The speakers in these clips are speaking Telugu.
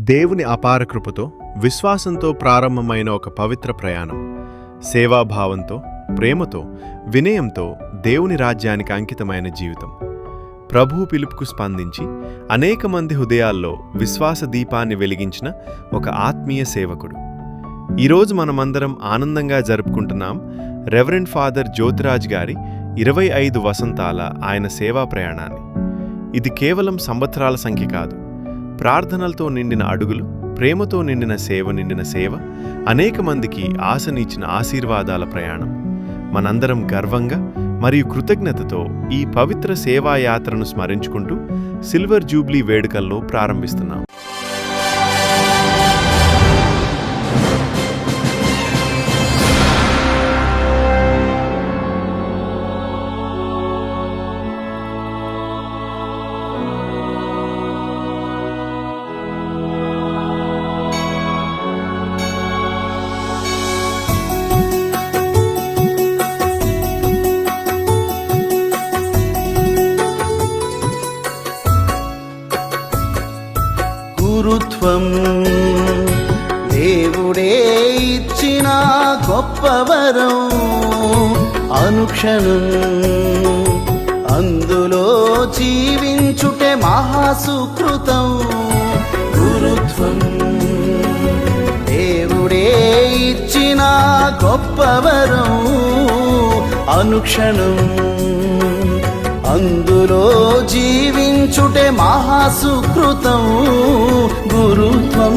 దేవుని అపార కృపతో విశ్వాసంతో ప్రారంభమైన ఒక పవిత్ర ప్రయాణం, సేవాభావంతో, ప్రేమతో, వినయంతో దేవుని రాజ్యానికి అంకితమైన జీవితం. ప్రభువు పిలుపుకు స్పందించి అనేక మంది హృదయాల్లో విశ్వాస దీపాన్ని వెలిగించిన ఒక ఆత్మీయ సేవకుడు. ఈరోజు మనమందరం ఆనందంగా జరుపుకుంటున్నాం రెవరెండ్ ఫాదర్ జ్యోతిరాజ్ గారి 25 వసంతాల ఆయన సేవా ప్రయాణాన్ని. ఇది కేవలం సంవత్సరాల సంఖ్య కాదు, ప్రార్థనలతో నిండిన అడుగులు, ప్రేమతో నిండిన సేవ, అనేక మందికి ఆశనిచ్చిన ఆశీర్వాదాల ప్రయాణం. మనందరం గర్వంగా మరియు కృతజ్ఞతతో ఈ పవిత్ర సేవాయాత్రను స్మరించుకుంటూ సిల్వర్ జూబ్లీ వేడుకల్లో ప్రారంభిస్తున్నాం. గురుత్వం దేవుడే ఇచ్చిన గొప్పవరం, అనుక్షణం అందులో జీవించుటే మహాసుకృతం. గురుత్వం దేవుడే ఇచ్చిన గొప్పవరం, అనుక్షణం అందులో జీవించుటే మహాసుకృతం. గురుత్వం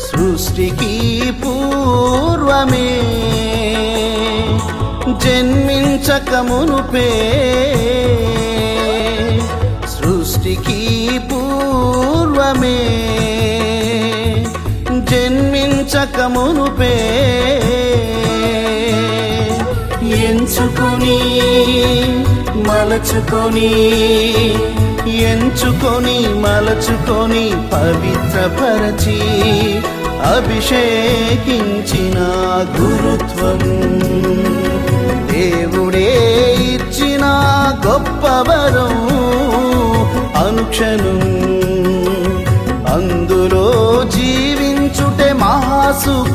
సృష్టికి పూర్వమే జన్మించక మునుపే, సృష్టికి పూర్వమే జన్మించక మునుపే ఎంచుకొని మలచుకొని పవిత్రపరచి అభిషేకించిన గురుత్వం దేవుడే ఇచ్చిన గొప్పవరం, అనుక్షణం అందులో జీవించుటే మహాసుకృతం.